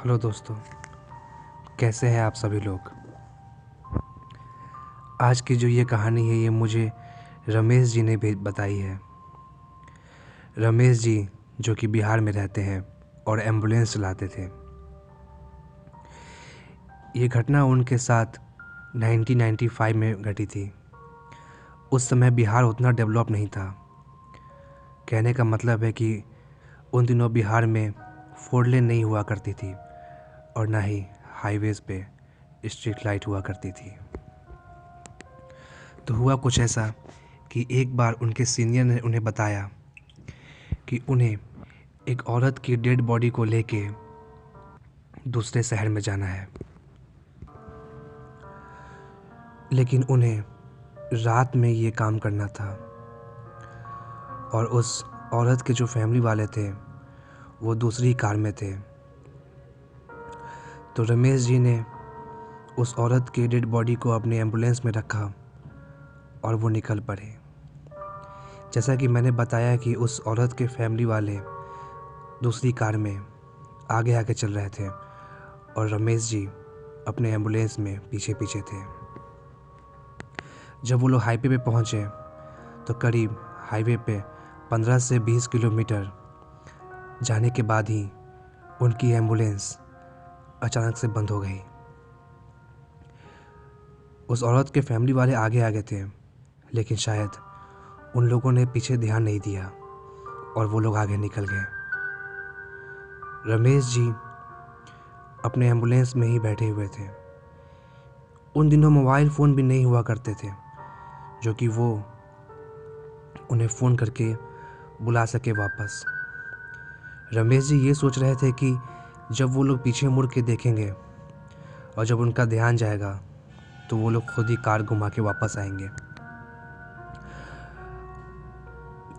Hello दोस्तों, कैसे हैं आप सभी लोग। आज की जो ये कहानी है ये मुझे रमेश जी ने बताई है। रमेश जी जो कि बिहार में रहते हैं और एम्बुलेंस चलाते थे। ये घटना उनके साथ 1995 में घटी थी। उस समय बिहार उतना डेवलप नहीं था। कहने का मतलब है कि उन दिनों बिहार में 4 लेन नहीं हुआ करती थी और ना ही हाईवेज़ पे स्ट्रीट लाइट हुआ करती थी। तो हुआ कुछ ऐसा कि एक बार उनके सीनियर ने उन्हें बताया कि उन्हें एक औरत की डेड बॉडी को लेके दूसरे शहर में जाना है, लेकिन उन्हें रात में ये काम करना था और उस औरत के जो फैमिली वाले थे वो दूसरी कार में थे। तो रमेश जी ने उस औरत की डेड बॉडी को अपने एम्बुलेंस में रखा और वो निकल पड़े। जैसा कि मैंने बताया कि उस औरत के फैमिली वाले दूसरी कार में आगे आगे चल रहे थे और रमेश जी अपने एम्बुलेंस में पीछे पीछे थे। जब वो लोग हाईवे पे पहुँचे तो करीब हाईवे पे 15 से 20 किलोमीटर जाने के बाद ही उनकी एम्बुलेंस अचानक से बंद हो गई। उस औरत के फैमिली वाले आगे आगे थे, लेकिन शायद उन लोगों ने पीछे ध्यान नहीं दिया और वो लोग आगे निकल गए। रमेश जी अपने एम्बुलेंस में ही बैठे हुए थे। उन दिनों मोबाइल फ़ोन भी नहीं हुआ करते थे जो कि वो उन्हें फ़ोन करके बुला सके वापस। रमेश जी ये सोच रहे थे कि जब वो लोग पीछे मुड़ के देखेंगे और जब उनका ध्यान जाएगा तो वो लोग खुद ही कार घुमा के वापस आएंगे।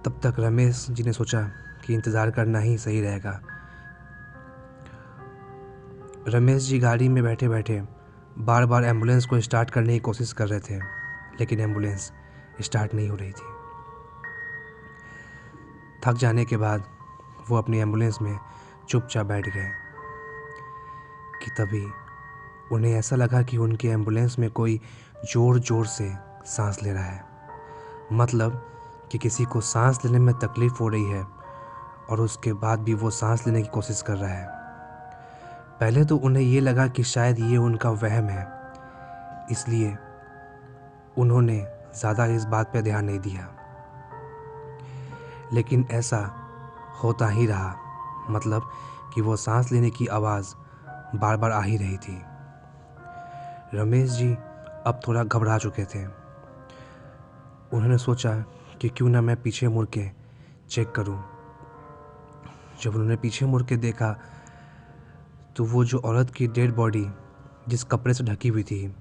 तब तक रमेश जी ने सोचा कि इंतज़ार करना ही सही रहेगा। रमेश जी गाड़ी में बैठे बैठे बार बार एम्बुलेंस को स्टार्ट करने की कोशिश कर रहे थे, लेकिन एम्बुलेंस स्टार्ट नहीं हो रही थी। थक जाने के बाद वो अपनी एम्बुलेंस में चुपचाप बैठ गए कि तभी उन्हें ऐसा लगा कि उनकी एम्बुलेंस में कोई ज़ोर ज़ोर से सांस ले रहा है। मतलब कि किसी को सांस लेने में तकलीफ़ हो रही है और उसके बाद भी वो सांस लेने की कोशिश कर रहा है। पहले तो उन्हें ये लगा कि शायद ये उनका वहम है, इसलिए उन्होंने ज़्यादा इस बात पे ध्यान नहीं दिया। लेकिन ऐसा होता ही रहा, मतलब कि वो सांस लेने की आवाज़ बार बार आ ही रही थी। रमेश जी अब थोड़ा घबरा चुके थे। उन्होंने सोचा कि क्यों ना मैं पीछे मुड़ के चेक करूं। जब उन्होंने पीछे मुड़ के देखा तो वो जो औरत की डेड बॉडी जिस कपड़े से ढकी हुई थी,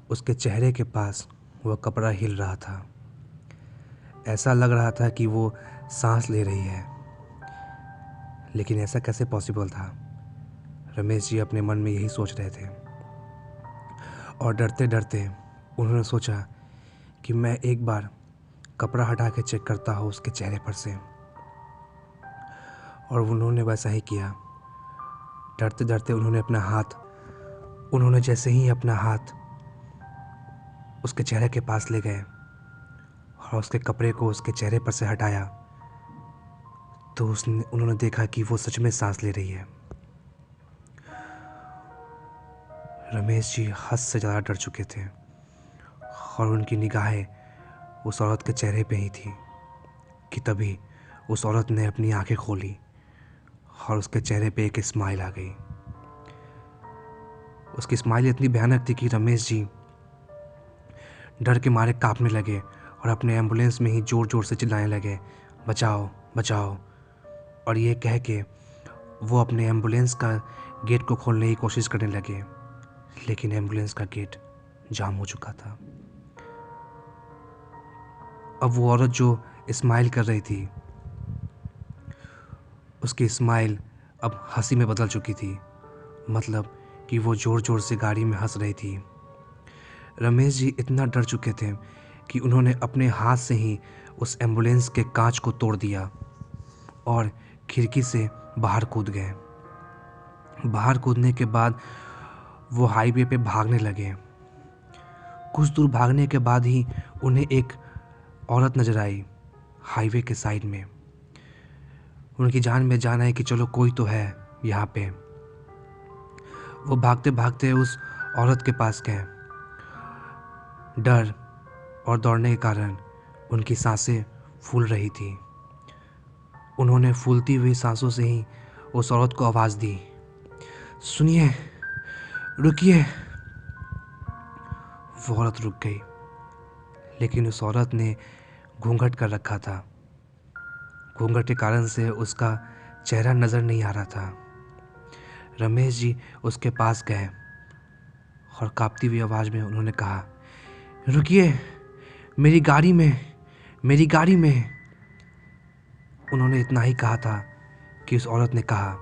उसके चेहरे के पास वह कपड़ा हिल रहा था। ऐसा लग रहा था कि वो सांस ले रही है, लेकिन ऐसा कैसे पॉसिबल था। रमेश जी अपने मन में यही सोच रहे थे और डरते डरते उन्होंने सोचा कि मैं एक बार कपड़ा हटा के चेक करता हूँ उसके चेहरे पर से। और उन्होंने वैसा ही किया। डरते डरते उन्होंने जैसे ही अपना हाथ उसके चेहरे के पास ले गए और उसके कपड़े को उसके चेहरे पर से हटाया तो उन्होंने देखा कि वो सच में सांस ले रही है। रमेश जी हद से ज़्यादा डर चुके थे और उनकी निगाहें उस औरत के चेहरे पे ही थी कि तभी उस औरत ने अपनी आंखें खोली और उसके चेहरे पे एक स्माइल आ गई। उसकी स्माइल इतनी भयानक थी कि रमेश जी डर के मारे कांपने लगे और अपने एम्बुलेंस में ही ज़ोर ज़ोर से चिल्लाने लगे, बचाओ बचाओ। और ये कह के वो अपने एम्बुलेंस का गेट को खोलने की कोशिश करने लगे, लेकिन एम्बुलेंस का गेट जाम हो चुका था। अब वो औरत जो स्माइल कर रही थी, उसकी स्माइल अब हंसी में बदल चुकी थी, मतलब कि वो ज़ोर ज़ोर से गाड़ी में हंस रही थी। रमेश जी इतना डर चुके थे कि उन्होंने अपने हाथ से ही उस एम्बुलेंस के कांच को तोड़ दिया और खिड़की से बाहर कूद गए। बाहर कूदने के बाद वो हाईवे पे भागने लगे। कुछ दूर भागने के बाद ही उन्हें एक औरत नज़र आई हाईवे के साइड में। उनकी जान में जान आई कि चलो कोई तो है यहाँ पे। वो भागते भागते उस औरत के पास गए। डर और दौड़ने के कारण उनकी सांसें फूल रही थी। उन्होंने फूलती हुई सांसों से ही उस औरत को आवाज़ दी, सुनिए, रुकिए। वो औरत रुक गई, लेकिन उस औरत ने घूंघट कर रखा था। घूंघट के कारण से उसका चेहरा नज़र नहीं आ रहा था। रमेश जी उसके पास गए और कांपती हुई आवाज़ में उन्होंने कहा, रुकिए, मेरी गाड़ी में, मेरी गाड़ी में। उन्होंने इतना ही कहा था कि उस औरत ने कहा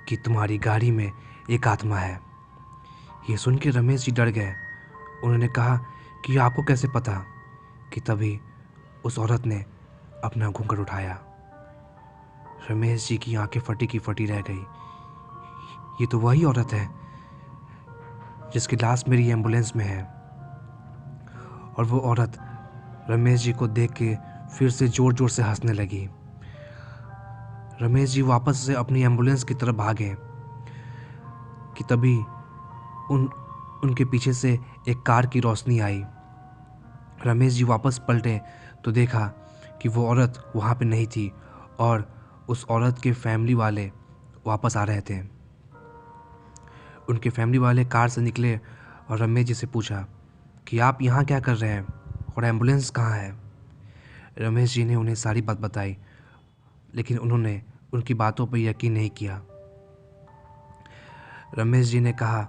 कि तुम्हारी गाड़ी में एक आत्मा है। ये सुन के रमेश जी डर गए। उन्होंने कहा कि आपको कैसे पता? कि तभी उस औरत ने अपना घूंघट उठाया। रमेश जी की आंखें फटी की फटी रह गई। ये तो वही औरत है जिसकी लाश मेरी एम्बुलेंस में है। और वो औरत रमेश जी को देख के फिर से ज़ोर ज़ोर से हंसने लगी। रमेश जी वापस से अपनी एम्बुलेंस की तरफ भागे कि तभी उनके पीछे से एक कार की रोशनी आई। रमेश जी वापस पलटे तो देखा कि वो औरत वहाँ पे नहीं थी और उस औरत के फैमिली वाले वापस आ रहे थे। उनके फैमिली वाले कार से निकले और रमेश जी से पूछा कि आप यहाँ क्या कर रहे हैं और एम्बुलेंस कहाँ है? रमेश जी ने उन्हें सारी बात बताई, लेकिन उन्होंने उनकी बातों पर यकीन नहीं किया। रमेश जी ने कहा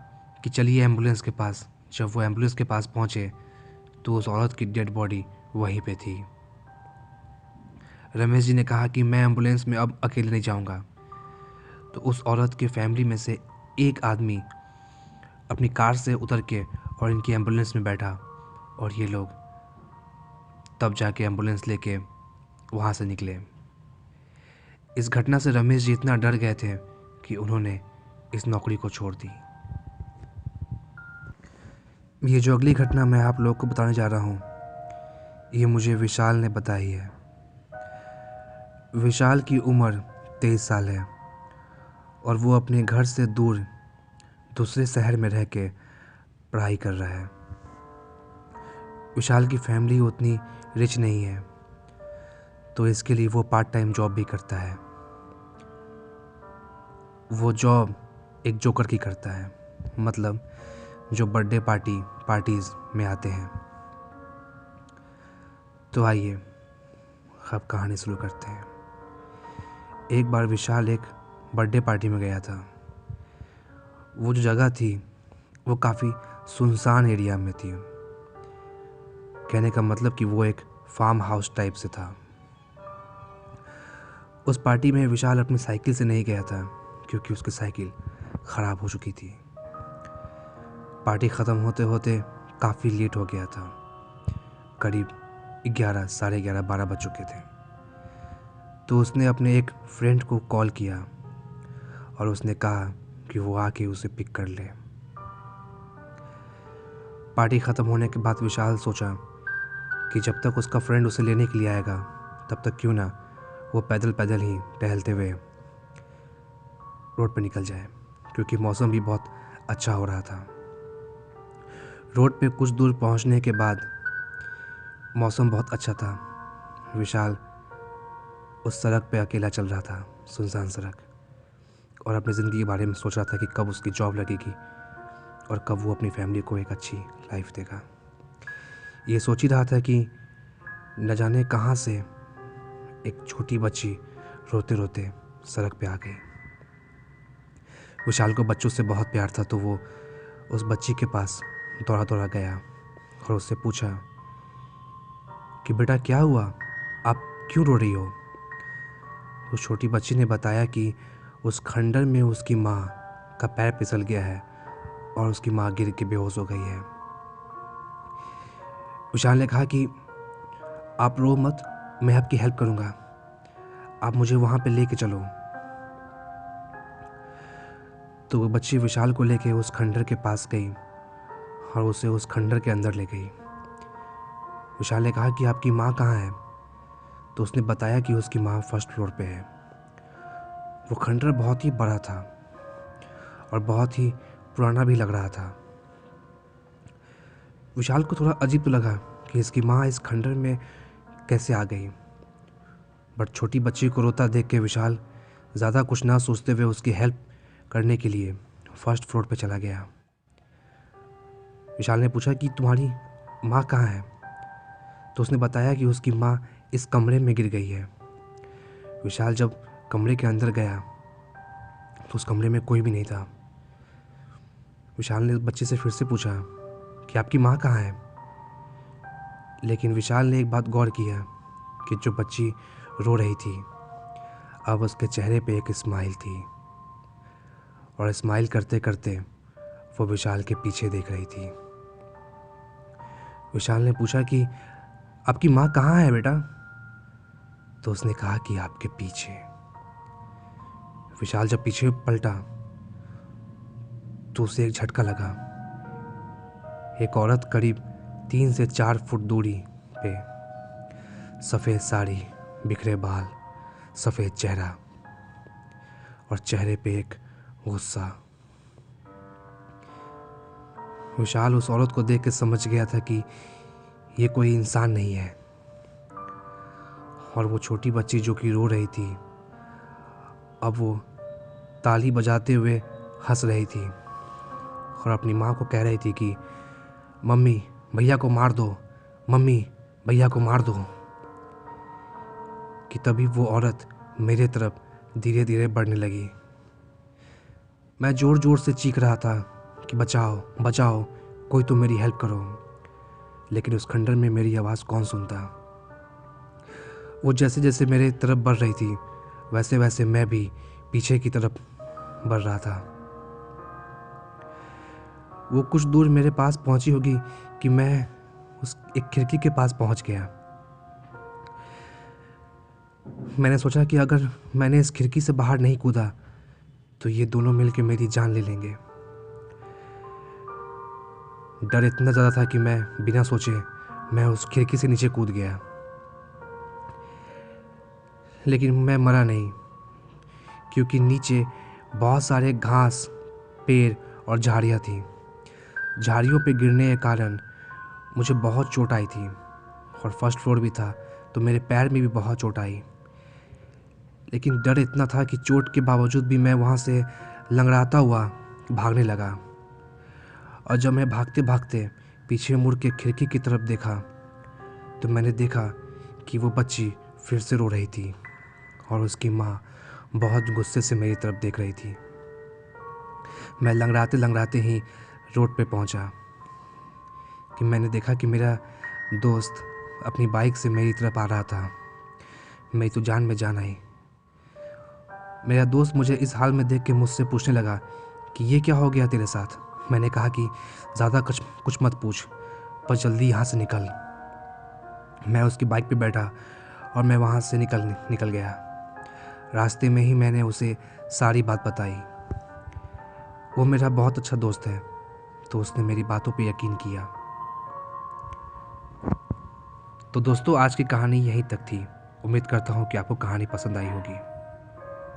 कि चलिए एम्बुलेंस के पास। जब वो एम्बुलेंस के पास पहुँचे तो उस औरत की डेड बॉडी वहीं पे थी। रमेश जी ने कहा कि मैं एम्बुलेंस में अब अकेले नहीं जाऊंगा। तो उस औरत के फैमिली में से एक आदमी अपनी कार से उतर के और इनकी एम्बुलेंस में बैठा और ये लोग तब जाके एम्बुलेंस लेके वहाँ से निकले। इस घटना से रमेश जी इतना डर गए थे कि उन्होंने इस नौकरी को छोड़ दी। ये जो अगली घटना मैं आप लोगों को बताने जा रहा हूँ, ये मुझे विशाल ने बताई है। विशाल की उम्र 23 साल है और वो अपने घर से दूर दूसरे शहर में रह के पढ़ाई कर रहा है। विशाल की फैमिली उतनी रिच नहीं है, तो इसके लिए वो पार्ट टाइम जॉब भी करता है। वो जॉब एक जोकर की करता है, मतलब जो बर्थडे पार्टीज़ में आते हैं। तो आइए अब कहानी शुरू करते हैं। एक बार विशाल एक बर्थडे पार्टी में गया था। वो जो जगह थी वो काफ़ी सुनसान एरिया में थी। कहने का मतलब कि वो एक फार्म हाउस टाइप से था। उस पार्टी में विशाल अपनी साइकिल से नहीं गया था क्योंकि उसकी साइकिल ख़राब हो चुकी थी। पार्टी ख़त्म होते होते काफ़ी लेट हो गया था। करीब 11, साढ़े 11, 12 बज चुके थे। तो उसने अपने एक फ्रेंड को कॉल किया और उसने कहा कि वो आके उसे पिक कर ले। पार्टी ख़त्म होने के बाद विशाल सोचा कि जब तक उसका फ्रेंड उसे लेने के लिए आएगा तब तक क्यों ना वो पैदल पैदल ही टहलते हुए रोड पर निकल जाए, क्योंकि मौसम भी बहुत अच्छा हो रहा था। रोड पे कुछ दूर पहुंचने के बाद मौसम बहुत अच्छा था। विशाल उस सड़क पे अकेला चल रहा था, सुनसान सड़क, और अपनी ज़िंदगी के बारे में सोच रहा था कि कब उसकी जॉब लगेगी और कब वो अपनी फैमिली को एक अच्छी लाइफ देगा। ये सोच ही रहा था कि न जाने कहाँ से एक छोटी बच्ची रोते रोते सड़क पे आ गई। विशाल को बच्चों से बहुत प्यार था, तो वो उस बच्ची के पास दौड़ा दौड़ा गया और उससे पूछा कि बेटा क्या हुआ, आप क्यों रो रही हो? उस छोटी बच्ची ने बताया कि उस खंडर में उसकी माँ का पैर फिसल गया है और उसकी माँ गिर के बेहोश हो गई है। विशाल ने कहा कि आप रो मत, मैं आपकी हेल्प करूँगा, आप मुझे वहाँ पे लेके चलो। तो वो बच्ची विशाल को लेके उस खंडर के पास गई और उसे उस खंडर के अंदर ले गई। विशाल ने कहा कि आपकी माँ कहाँ है? तो उसने बताया कि उसकी माँ फर्स्ट फ्लोर पे है। वो खंडर बहुत ही बड़ा था और बहुत ही पुराना भी लग रहा था। विशाल को थोड़ा अजीब तो लगा कि इसकी माँ इस खंडर में कैसे आ गई, बट छोटी बच्ची को रोता देख के विशाल ज़्यादा कुछ ना सोचते हुए उसकी हेल्प करने के लिए फर्स्ट फ्लोर पे चला गया। विशाल ने पूछा कि तुम्हारी माँ कहाँ है? तो उसने बताया कि उसकी माँ इस कमरे में गिर गई है। विशाल जब कमरे के अंदर गया तो उस कमरे में कोई भी नहीं था। विशाल ने बच्चे से फिर से पूछा कि आपकी माँ कहाँ है? लेकिन विशाल ने एक बात गौर किया कि जो बच्ची रो रही थी अब उसके चेहरे पे एक स्माइल थी और स्माइल करते करते वो विशाल के पीछे देख रही थी। विशाल ने पूछा कि आपकी माँ कहाँ है बेटा? तो उसने कहा कि आपके पीछे। विशाल जब पीछे पलटा तो उसे एक झटका लगा। एक औरत करीब 3 से 4 फुट दूरी पे, सफ़ेद साड़ी, बिखरे बाल, सफ़ेद चेहरा और चेहरे पे एक गुस्सा। विशाल उस औरत को देख के समझ गया था कि ये कोई इंसान नहीं है। और वो छोटी बच्ची जो कि रो रही थी अब वो ताली बजाते हुए हंस रही थी और अपनी माँ को कह रही थी कि मम्मी भैया को मार दो, मम्मी भैया को मार दो। कि तभी वो औरत मेरे तरफ धीरे धीरे बढ़ने लगी। मैं ज़ोर ज़ोर से चीख रहा था कि बचाओ बचाओ, कोई तो मेरी हेल्प करो। लेकिन उस खंडर में मेरी आवाज़ कौन सुनता। वो जैसे जैसे मेरे तरफ बढ़ रही थी वैसे वैसे मैं भी पीछे की तरफ बढ़ रहा था। वो कुछ दूर मेरे पास पहुंची होगी कि मैं उस एक खिड़की के पास पहुंच गया। मैंने सोचा कि अगर मैंने इस खिड़की से बाहर नहीं कूदा तो ये दोनों मिलकर मेरी जान ले लेंगे। डर इतना ज़्यादा था कि मैं बिना सोचे मैं उस खिड़की से नीचे कूद गया। लेकिन मैं मरा नहीं, क्योंकि नीचे बहुत सारे घास, पेड़ और झाड़ियाँ थीं। झाड़ियों पे गिरने के कारण मुझे बहुत चोट आई थी और फर्स्ट फ्लोर भी था तो मेरे पैर में भी बहुत चोट आई। लेकिन डर इतना था कि चोट के बावजूद भी मैं वहाँ से लंगड़ाता हुआ भागने लगा। और जब मैं भागते भागते पीछे मुड़ के खिड़की की तरफ देखा तो मैंने देखा कि वो बच्ची फिर से रो रही थी और उसकी माँ बहुत गुस्से से मेरी तरफ देख रही थी। मैं लंगड़ाते लंगड़ाते ही रोड पे पहुंचा कि मैंने देखा कि मेरा दोस्त अपनी बाइक से मेरी तरफ आ रहा था। मेरी तो जान में जान आई। मेरा दोस्त मुझे इस हाल में देख के मुझसे पूछने लगा कि ये क्या हो गया तेरे साथ। मैंने कहा कि ज़्यादा कुछ मत पूछ, पर जल्दी यहाँ से निकल। मैं उसकी बाइक पे बैठा और मैं वहाँ से निकल गया। रास्ते में ही मैंने उसे सारी बात बताई। वो मेरा बहुत अच्छा दोस्त है तो उसने मेरी बातों पे यकीन किया। तो दोस्तों आज की कहानी यहीं तक थी। उम्मीद करता हूँ कि आपको कहानी पसंद आई होगी।